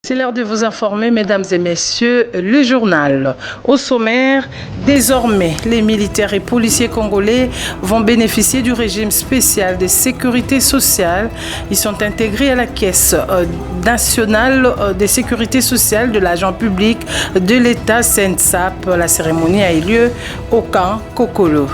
C'est l'heure de vous informer, mesdames et messieurs, le journal. Au sommaire, désormais, les militaires et policiers congolais vont bénéficier du régime spécial de sécurité sociale. Ils sont intégrés à la Caisse nationale de sécurité sociale de l'agent public de l'État SENSAP. La cérémonie a eu lieu au camp Kokolo.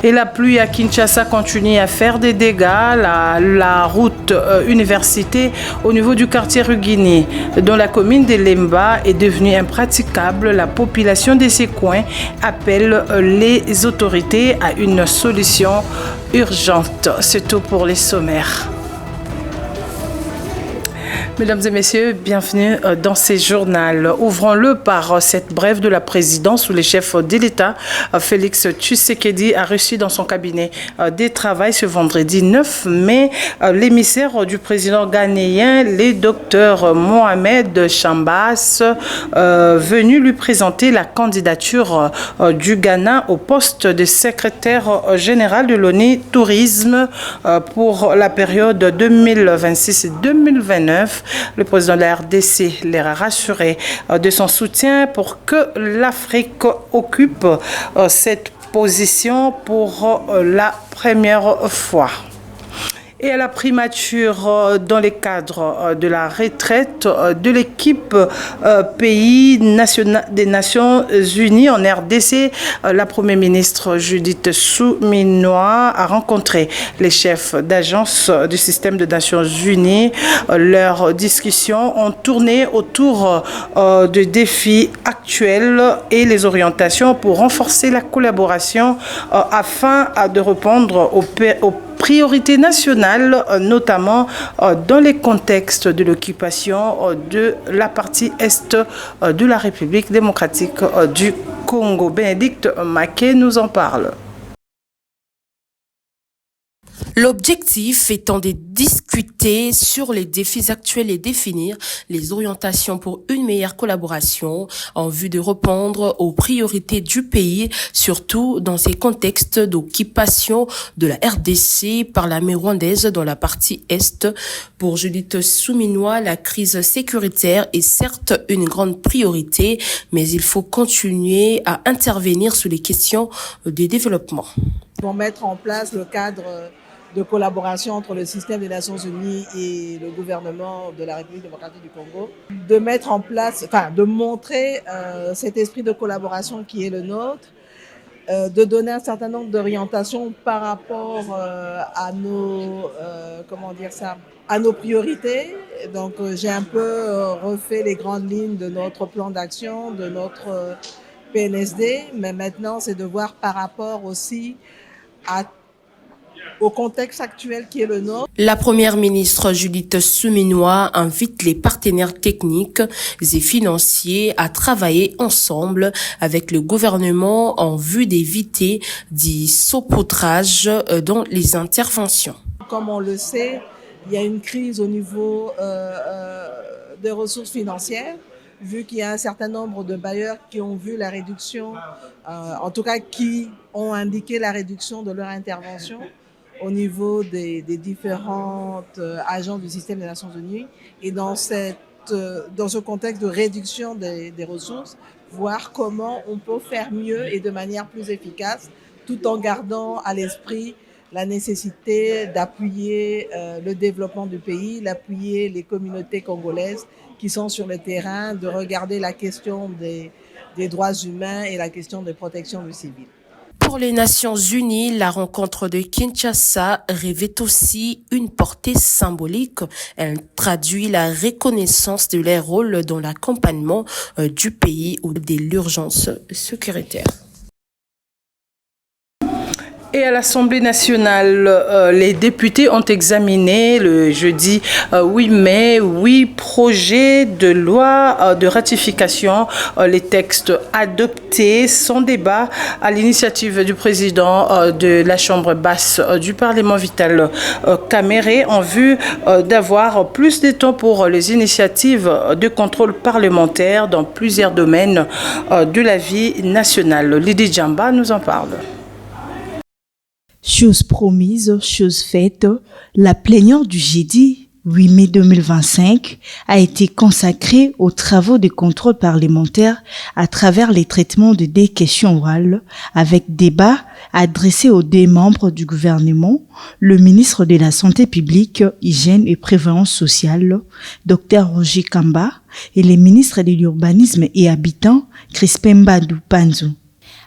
Et la pluie à Kinshasa continue à faire des dégâts. La route université au niveau du quartier Rugini, dont la commune de Lemba est devenue impraticable. La population de ces coins appelle les autorités à une solution urgente. C'est tout pour les sommaires. Mesdames et messieurs, bienvenue dans ces journaux. Ouvrons-le par cette brève de la présidence où le chef de l'État, Félix Tshisekedi, a reçu dans son cabinet des travail ce vendredi 9 mai l'émissaire du président ghanéen, le docteur Mohamed Chambas, venu lui présenter la candidature du Ghana au poste de secrétaire général de l'ONU Tourisme pour la période 2026-2029. Le président de la RDC les a rassurés de son soutien pour que l'Afrique occupe cette position pour la première fois. Et à la primature dans le cadre de la retraite de l'équipe pays des Nations Unies en RDC, la Première ministre Judith Suminwa a rencontré les chefs d'agence du système des Nations Unies. Leurs discussions ont tourné autour de défis actuels et les orientations pour renforcer la collaboration afin de répondre aux priorités nationales, notamment dans les contextes de l'occupation de la partie est de la République démocratique du Congo. Bénédicte Maquet nous en parle. L'objectif étant de discuter sur les défis actuels et définir les orientations pour une meilleure collaboration en vue de répondre aux priorités du pays, surtout dans ces contextes d'occupation de la RDC par l'armée rwandaise dans la partie Est. Pour Judith Suminwa, la crise sécuritaire est certes une grande priorité, mais il faut continuer à intervenir sur les questions de développement. Pour mettre en place le cadre de collaboration entre le système des Nations Unies et le gouvernement de la République démocratique du Congo, de mettre en place, de montrer cet esprit de collaboration qui est le nôtre, de donner un certain nombre d'orientations par rapport à nos, à nos priorités. Donc j'ai un peu refait les grandes lignes de notre plan d'action, de notre PNSD, mais maintenant c'est de voir par rapport aussi au contexte actuel qui est le nôtre. La première ministre Judith Suminwa invite les partenaires techniques et financiers à travailler ensemble avec le gouvernement en vue d'éviter du saupoudrage dans les interventions. Comme on le sait, il y a une crise au niveau des ressources financières, vu qu'il y a un certain nombre de bailleurs qui ont vu la réduction, en tout cas qui ont indiqué la réduction de leur intervention au niveau des différentes agences du système des Nations Unies. Et dans ce contexte de réduction des ressources, voir comment on peut faire mieux et de manière plus efficace, tout en gardant à l'esprit la nécessité d'appuyer le développement du pays, d'appuyer les communautés congolaises qui sont sur le terrain, de regarder la question des droits humains et la question de protection du civil. Pour les Nations Unies, la rencontre de Kinshasa revêt aussi une portée symbolique. Elle traduit la reconnaissance de leur rôle dans l'accompagnement du pays ou de l'urgence sécuritaire. Et à l'Assemblée nationale, les députés ont examiné le jeudi 8 mai 8 projets de loi de ratification. Les textes adoptés sont débat à l'initiative du président de la Chambre basse du Parlement, Vital Kamerhe, en vue d'avoir plus de temps pour les initiatives de contrôle parlementaire dans plusieurs domaines de la vie nationale. Lydie Djamba nous en parle. Chose promise, chose faite, la plénière du jeudi 8 mai 2025 a été consacré aux travaux de contrôle parlementaire à travers les traitements de des questions orales avec débat adressé aux deux membres du gouvernement, le ministre de la Santé publique, Hygiène et Prévoyance sociale, Dr Roger Kamba, et les ministres de l'Urbanisme et Habitants, Crispin Mbadou Panzo.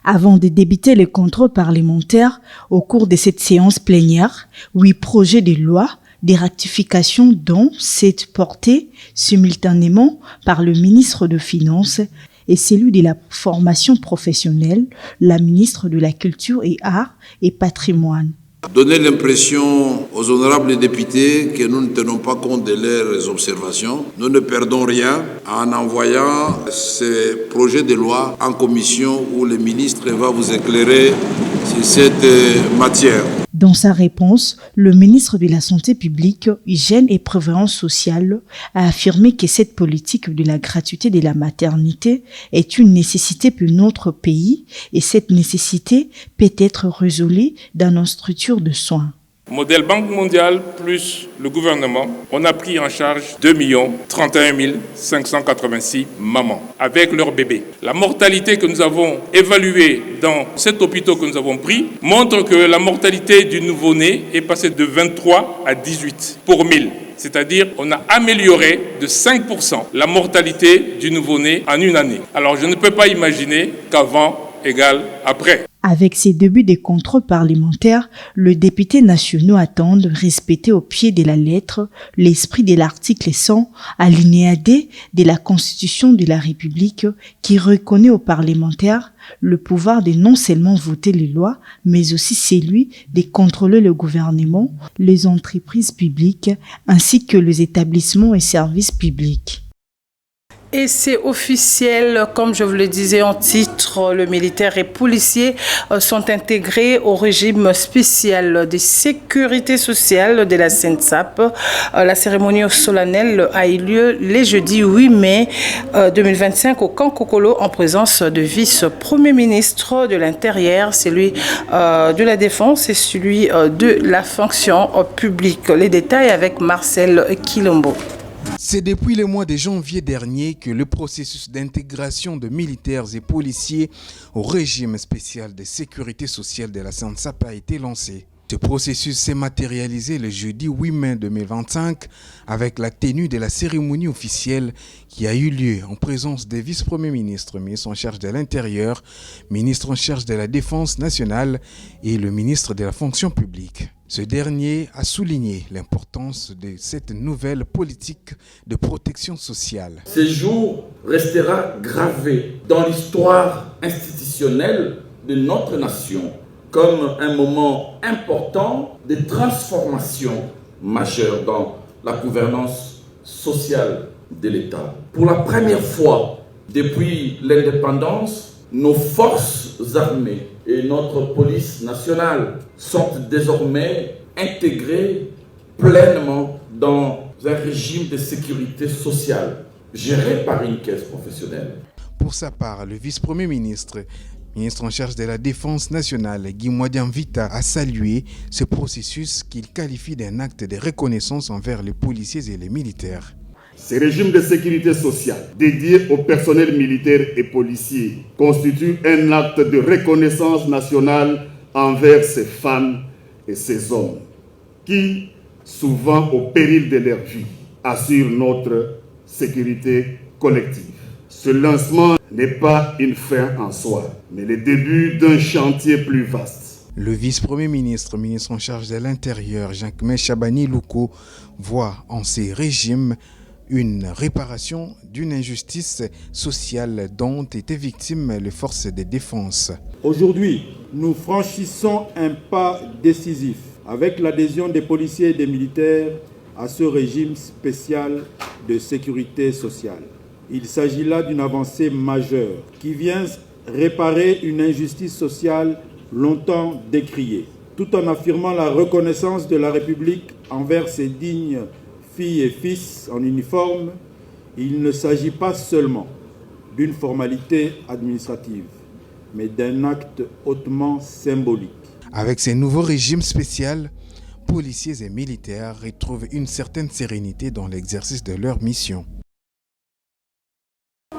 Avant de débuter le contrôle parlementaire, au cours de cette séance plénière, 8 projets de loi, des ratifications dont 7 portées simultanément par le ministre des Finances et celui de la formation professionnelle, la ministre de la Culture et Arts et Patrimoine. Donner l'impression aux honorables députés que nous ne tenons pas compte de leurs observations. Nous ne perdons rien en envoyant ces projets de loi en commission où le ministre va vous éclairer sur cette matière. Dans sa réponse, le ministre de la Santé publique, Hygiène et Prévoyance sociale a affirmé que cette politique de la gratuité de la maternité est une nécessité pour notre pays et cette nécessité peut être résolue dans nos structures de soins. Modèle Banque mondiale plus le gouvernement, on a pris en charge 2 031 586 mamans avec leurs bébés. La mortalité que nous avons évaluée dans cet hôpital que nous avons pris montre que la mortalité du nouveau-né est passée de 23 à 18 pour 1000. C'est-à-dire on a amélioré de 5% la mortalité du nouveau-né en une année. Alors je ne peux pas imaginer qu'avant égale après. Avec ces débuts des contrôles parlementaires, le député national attend de respecter au pied de la lettre l'esprit de l'article 100 alinéa D de la Constitution de la République qui reconnaît aux parlementaires le pouvoir de non seulement voter les lois, mais aussi celui de contrôler le gouvernement, les entreprises publiques ainsi que les établissements et services publics. Et c'est officiel, comme je vous le disais en titre, le militaire et policier sont intégrés au régime spécial de sécurité sociale de la SENSAP. La cérémonie solennelle a eu lieu les jeudis 8 mai 2025 au camp Kokolo en présence de vice-premier ministre de l'Intérieur, celui de la Défense et celui de la fonction publique. Les détails avec Marcel Kilombo. C'est depuis le mois de janvier dernier que le processus d'intégration de militaires et policiers au régime spécial de sécurité sociale de la SENSAP a été lancé. Ce processus s'est matérialisé le jeudi 8 mai 2025 avec la tenue de la cérémonie officielle qui a eu lieu en présence des vice-premiers ministres, ministre en charge de l'Intérieur, ministre en charge de la Défense nationale et le ministre de la fonction publique. Ce dernier a souligné l'importance de cette nouvelle politique de protection sociale. Ce jour restera gravé dans l'histoire institutionnelle de notre nation comme un moment important de transformation majeure dans la gouvernance sociale de l'État. Pour la première fois depuis l'indépendance, nos forces armées et notre police nationale sont désormais intégrées pleinement dans un régime de sécurité sociale géré par une caisse professionnelle. Pour sa part, le vice-premier ministre en charge de la Défense nationale, Guy Mwadianvita, a salué ce processus qu'il qualifie d'un acte de reconnaissance envers les policiers et les militaires. Ce régime de sécurité sociale dédié au personnel militaire et policier constitue un acte de reconnaissance nationale envers ces femmes et ces hommes qui, souvent au péril de leur vie, assurent notre sécurité collective. Ce lancement n'est pas une fin en soi, mais le début d'un chantier plus vaste. Le vice-premier ministre en charge de l'Intérieur, Jean-Claude Chabani Louko, voit en ces régimes une réparation d'une injustice sociale dont étaient victimes les forces de défense. Aujourd'hui, nous franchissons un pas décisif avec l'adhésion des policiers et des militaires à ce régime spécial de sécurité sociale. Il s'agit là d'une avancée majeure qui vient réparer une injustice sociale longtemps décriée, tout en affirmant la reconnaissance de la République envers ses dignes filles et fils en uniforme. Il ne s'agit pas seulement d'une formalité administrative, mais d'un acte hautement symbolique. Avec ces nouveaux régimes spéciaux, policiers et militaires retrouvent une certaine sérénité dans l'exercice de leur mission.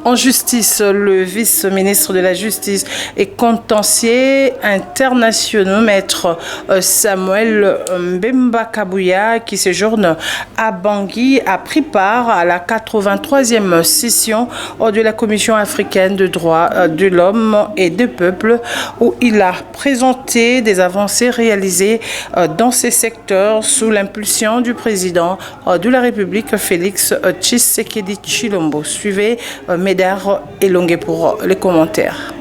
En justice, le vice-ministre de la Justice et contentieux internationaux, maître Samuel Mbemba Kabouya, qui séjourne à Bangui, a pris part à la 83e session de la Commission africaine de droits de l'homme et des peuples, où il a présenté des avancées réalisées dans ces secteurs sous l'impulsion du président de la République, Félix Tshisekedi Tshilombo. Suivez Médard et Longuet pour les commentaires.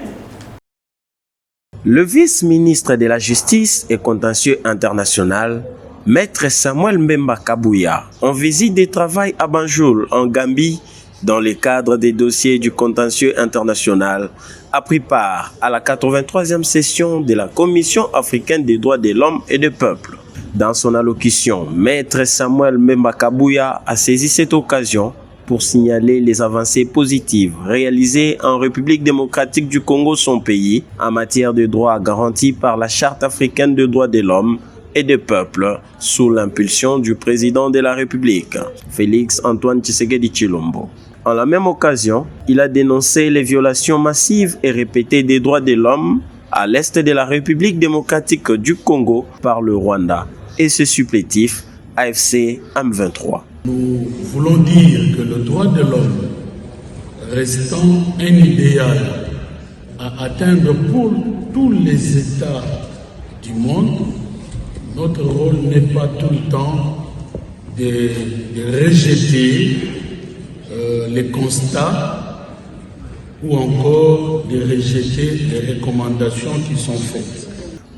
Le vice-ministre de la Justice et contentieux international, maître Samuel Mbemba Kabouya, en visite de travail à Banjul, en Gambie, dans le cadre des dossiers du contentieux international, a pris part à la 83e session de la Commission africaine des droits de l'homme et des peuples. Dans son allocution, maître Samuel Mbemba Kabouya a saisi cette occasion pour signaler les avancées positives réalisées en République démocratique du Congo, son pays, en matière de droits garantis par la Charte africaine des droits de l'homme et des peuples, sous l'impulsion du président de la République, Félix Antoine Tshisekedi Tshilombo. En la même occasion, il a dénoncé les violations massives et répétées des droits de l'homme à l'est de la République démocratique du Congo par le Rwanda et ce supplétif AFC M23. Nous voulons dire que le droit de l'homme, restant un idéal à atteindre pour tous les États du monde, notre rôle n'est pas tout le temps de rejeter les constats ou encore de rejeter les recommandations qui sont faites.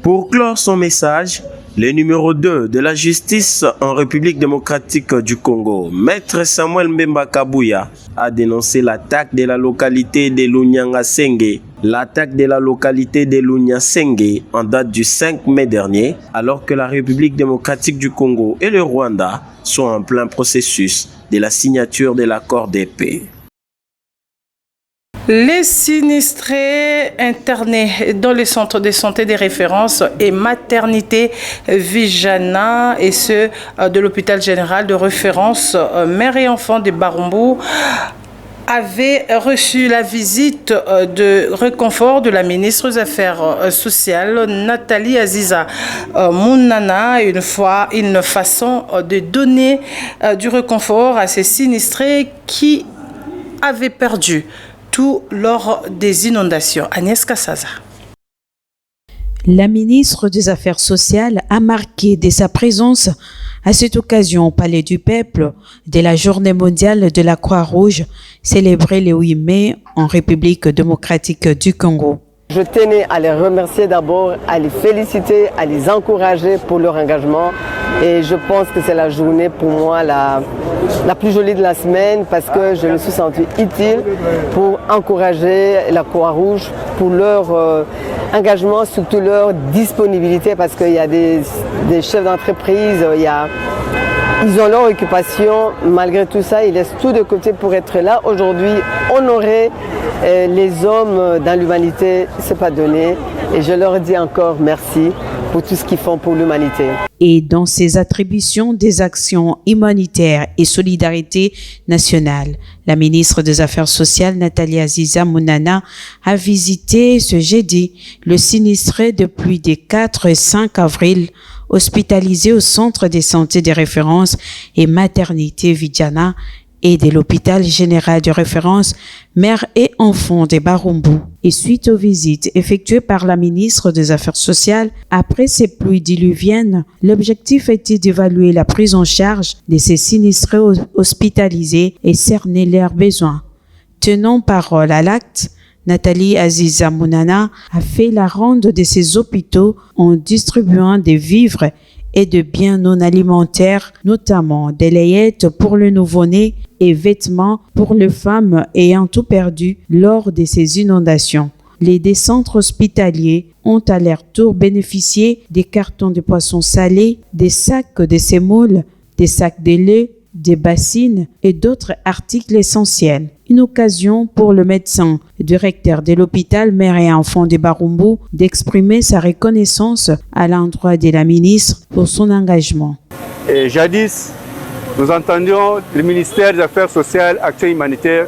Pour clore son message, le numéro 2 de la justice en République démocratique du Congo, maître Samuel Mbemba Kabouya, a dénoncé l'attaque de la localité de Lunyanga-Senge. L'attaque de la localité de Lunyanga-Senge en date du 5 mai dernier, alors que la République démocratique du Congo et le Rwanda sont en plein processus de la signature de l'accord de paix. Les sinistrés internés dans les centres de santé des références et maternité Vijana et ceux de l'hôpital général de référence mère et enfants de Barumbu avaient reçu la visite de réconfort de la ministre des Affaires sociales, Nathalie Aziza Mounana, une façon de donner du réconfort à ces sinistrés qui avaient perdu tout lors des inondations. Agnès Kassaza. La ministre des Affaires sociales a marqué dès sa présence à cette occasion au Palais du Peuple de la Journée mondiale de la Croix-Rouge, célébrée le 8 mai en République démocratique du Congo. Je tenais à les remercier d'abord, à les féliciter, à les encourager pour leur engagement. Et je pense que c'est la journée pour moi la plus jolie de la semaine parce que je me suis sentie utile pour encourager la Croix-Rouge pour leur engagement, surtout leur disponibilité parce qu'il y a des chefs d'entreprise, ils ont leur occupation, malgré tout ça, ils laissent tout de côté pour être là. Aujourd'hui, honorer les hommes dans l'humanité, c'est pas donné. Et je leur dis encore merci pour tout ce qu'ils font pour l'humanité. Et dans ses attributions des actions humanitaires et solidarité nationale, la ministre des Affaires sociales, Nathalie Aziza Mounana, a visité ce jeudi le sinistré depuis des 4 et 5 avril, hospitalisé au centre de santé de référence et maternité Vijana et de l'hôpital général de référence mère et enfants de Barumbu. Et suite aux visites effectuées par la ministre des Affaires sociales après ces pluies diluviennes, l'objectif était d'évaluer la prise en charge de ces sinistrés hospitalisés et cerner leurs besoins. Tenant parole à l'acte, Nathalie Aziza Mounana a fait la ronde de ces hôpitaux en distribuant des vivres et de biens non alimentaires, notamment des layettes pour le nouveau-né et vêtements pour les femmes ayant tout perdu lors de ces inondations. Les deux centres hospitaliers ont à leur tour bénéficié des cartons de poissons salés, des sacs de sémoule, des sacs de lait, des bassines et d'autres articles essentiels. Une occasion pour le médecin et directeur de l'hôpital Mère et Enfants de Barumbu d'exprimer sa reconnaissance à l'endroit de la ministre pour son engagement. Et jadis, nous entendions le ministère des Affaires sociales, Action humanitaire,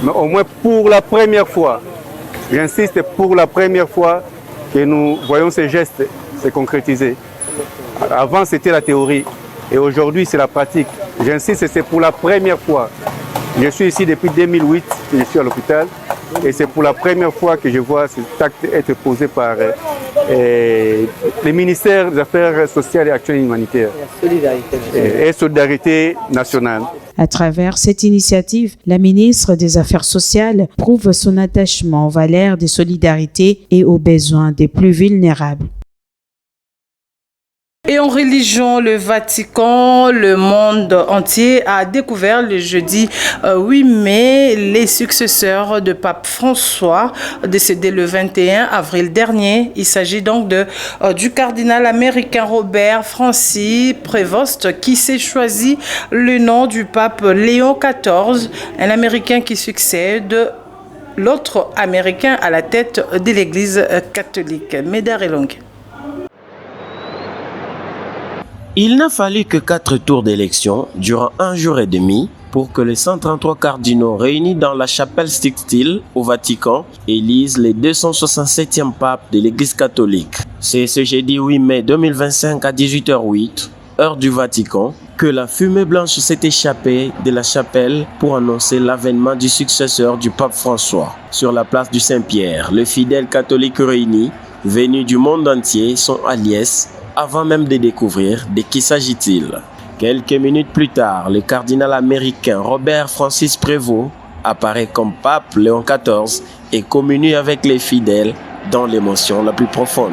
mais au moins pour la première fois, j'insiste, pour la première fois que nous voyons ces gestes se concrétiser. Avant, c'était la théorie et aujourd'hui, c'est la pratique. J'insiste, c'est pour la première fois. Je suis ici depuis 2008, je suis à l'hôpital et c'est pour la première fois que je vois cet acte être posé par le ministère des Affaires sociales et Action humanitaire et Solidarité nationale. À travers cette initiative, la ministre des Affaires sociales prouve son attachement aux valeurs de solidarité et aux besoins des plus vulnérables. Et en religion, le Vatican, le monde entier a découvert le jeudi 8 mai les successeurs de Pape François, décédé le 21 avril dernier. Il s'agit donc du cardinal américain Robert Francis Prévost qui s'est choisi le nom du pape Léon XIV, un Américain qui succède l'autre Américain à la tête de l'Église catholique. Médard Elong. Il n'a fallu que 4 tours d'élection durant 1 jour et demi pour que les 133 cardinaux réunis dans la chapelle Sixtile au Vatican élisent les 267e papes de l'Église catholique. C'est ce jeudi 8 mai 2025 à 18h08, heure du Vatican, que la fumée blanche s'est échappée de la chapelle pour annoncer l'avènement du successeur du pape François. Sur la place du Saint-Pierre, les fidèles catholiques réunis, venus du monde entier, sont à liesse avant même de découvrir de qui s'agit-il. Quelques minutes plus tard, le cardinal américain Robert Francis Prévost apparaît comme pape Léon XIV et communie avec les fidèles dans l'émotion la plus profonde.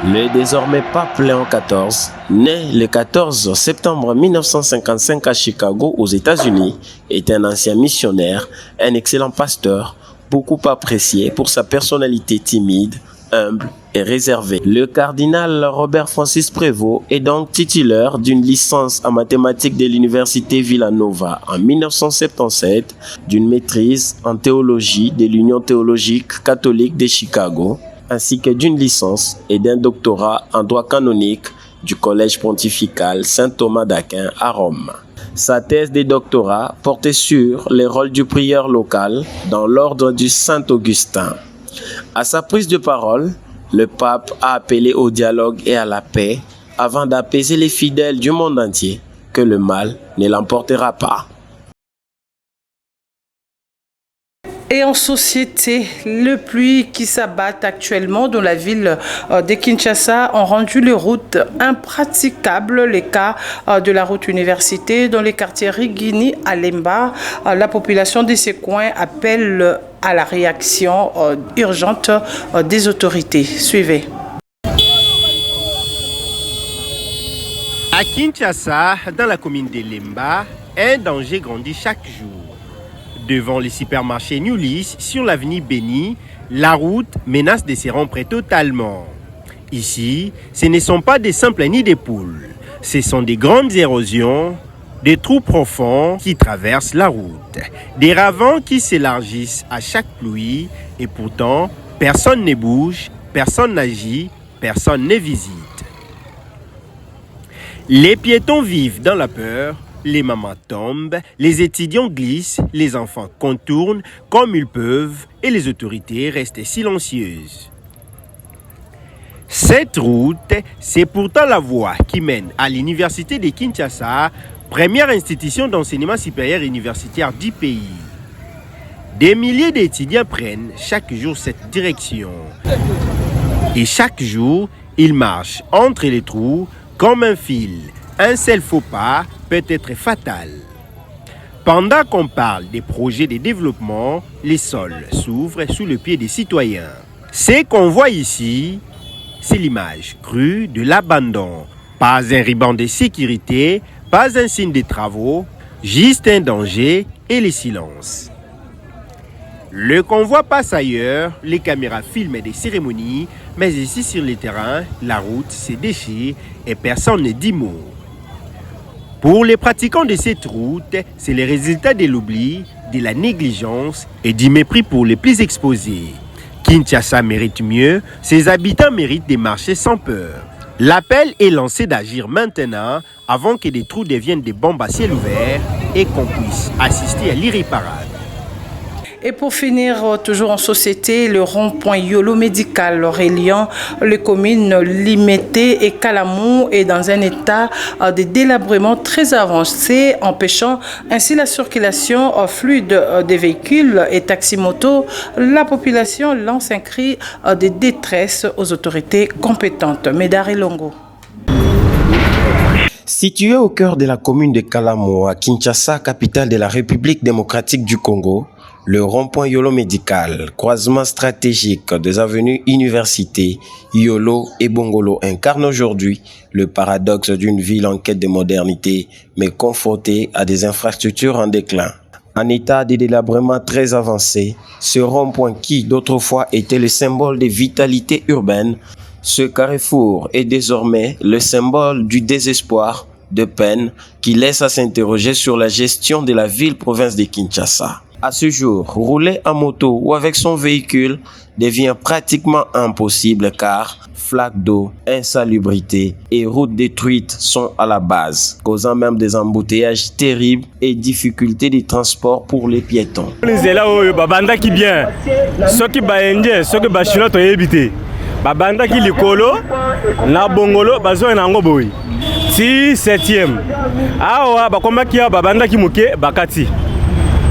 Le désormais pape Léon XIV, né le 14 septembre 1955 à Chicago aux États-Unis, est un ancien missionnaire, un excellent pasteur, beaucoup apprécié pour sa personnalité timide, humble et réservée. Le cardinal Robert Francis Prévost est donc titulaire d'une licence en mathématiques de l'université Villanova en 1977, d'une maîtrise en théologie de l'Union théologique catholique de Chicago, ainsi que d'une licence et d'un doctorat en droit canonique du Collège pontifical Saint Thomas d'Aquin à Rome. Sa thèse de doctorat portait sur les rôles du prieur local dans l'ordre du Saint-Augustin. À sa prise de parole, le pape a appelé au dialogue et à la paix avant d'apaiser les fidèles du monde entier que le mal ne l'emportera pas. Et en société, les pluies qui s'abattent actuellement dans la ville de Kinshasa ont rendu les routes impraticables. Les cas de la route université dans les quartiers Rigini à Lemba, la population de ces coins appelle à la réaction urgente des autorités. Suivez. À Kinshasa, dans la commune de Lemba, un danger grandit chaque jour. Devant les supermarchés Newlis, sur l'avenue Béni, la route menace de se rompre totalement. Ici, ce ne sont pas des simples nids de poules. Ce sont des grandes érosions, des trous profonds qui traversent la route, des ravins qui s'élargissent à chaque pluie et pourtant, personne ne bouge, personne n'agit, personne ne visite. Les piétons vivent dans la peur. Les mamans tombent, les étudiants glissent, les enfants contournent comme ils peuvent et les autorités restent silencieuses. Cette route, c'est pourtant la voie qui mène à l'université de Kinshasa, première institution d'enseignement supérieur universitaire du pays. Des milliers d'étudiants prennent chaque jour cette direction. Et chaque jour, ils marchent entre les trous comme un fil. Un seul faux pas peut être fatal. Pendant qu'on parle des projets de développement, les sols s'ouvrent sous le pied des citoyens. Ce qu'on voit ici, c'est l'image crue de l'abandon. Pas un ruban de sécurité, pas un signe de travaux, juste un danger et le silence. Le convoi passe ailleurs, les caméras filment des cérémonies, Mais ici sur le terrain, la route s'est déchirée et personne ne dit mot. Pour les pratiquants de cette route, c'est le résultat de l'oubli, de la négligence et du mépris pour les plus exposés. Kinshasa mérite mieux, ses habitants méritent de marcher sans peur. L'appel est lancé d'agir maintenant avant que des trous deviennent des bombes à ciel ouvert et qu'on puisse assister à l'irréparable. Et pour finir, toujours en société, le rond-point Yolo médical reliant les communes Limete et Kalamou est dans un état de délabrement très avancé, empêchant ainsi la circulation fluide des véhicules et taxi-motos. La population lance un cri de détresse aux autorités compétentes. Médard Longo. Situé au cœur de la commune de Kalamou, à Kinshasa, capitale de la République démocratique du Congo, le rond-point Yolo médical, croisement stratégique des avenues Université, Yolo et Bongolo, incarne aujourd'hui le paradoxe d'une ville en quête de modernité, mais confrontée à des infrastructures en déclin. En état de délabrement très avancé, ce rond-point qui d'autrefois était le symbole de vitalité urbaine, ce carrefour est désormais le symbole du désespoir, de peine, qui laisse à s'interroger sur la gestion de la ville-province de Kinshasa. À ce jour, rouler en moto ou avec son véhicule devient pratiquement impossible car flaques d'eau, insalubrité et routes détruites sont à la base, causant même des embouteillages terribles et difficultés de transport pour les piétons. Babanda ki likolo na bongolo bazo na ngoboyi ti 7e awa bakomaki ya babanda ki muke bakati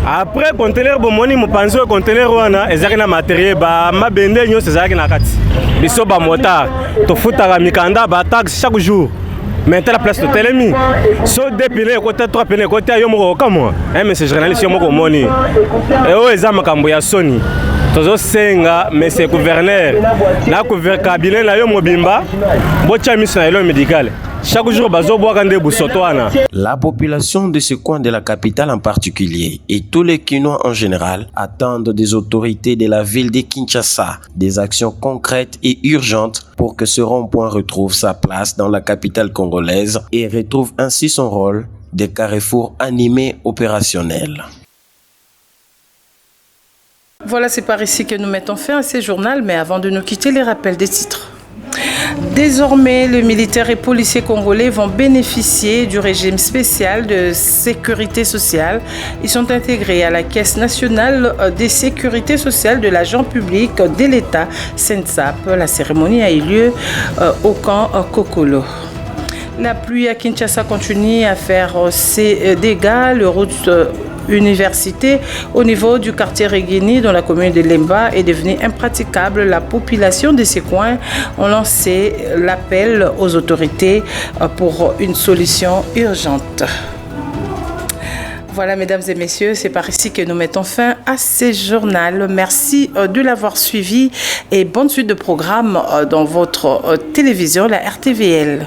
après conteneur bomoni mopanzo conteneur wana ezaki na matériel ba mabende nyonso ezaki na kati biso ba motard to futaka mikanda ba taxe chaque jour maintenant la place de telemi so dépilé côté 3 pene côté yo moko kamo mais c'est journaliste yo moko moni et o eza makambo ya soni tozo senga mais c'est gouverneur na cabinet na yo mobimba bocha mission na yo médical. Chaque jour, la population de ce coin de la capitale en particulier et tous les Kinois en général attendent des autorités de la ville de Kinshasa des actions concrètes et urgentes pour que ce rond-point retrouve sa place dans la capitale congolaise et retrouve ainsi son rôle de carrefour animé opérationnel. Voilà, c'est par ici que nous mettons fin à ce journal, mais avant de nous quitter, les rappels des titres. Désormais, les militaires et policiers congolais vont bénéficier du régime spécial de sécurité sociale. Ils sont intégrés à la Caisse nationale des sécurités sociales de l'agent public de l'État, SENSAP. La cérémonie a eu lieu au camp Kokolo. La pluie à Kinshasa continue à faire ses dégâts. Le route Université au niveau du quartier Regini dans la commune de Lemba est devenue impraticable. La population de ces coins ont lancé l'appel aux autorités pour une solution urgente. Voilà, mesdames et messieurs, c'est par ici que nous mettons fin à ce journal. Merci de l'avoir suivi et bonne suite de programme dans votre télévision, la RTVL.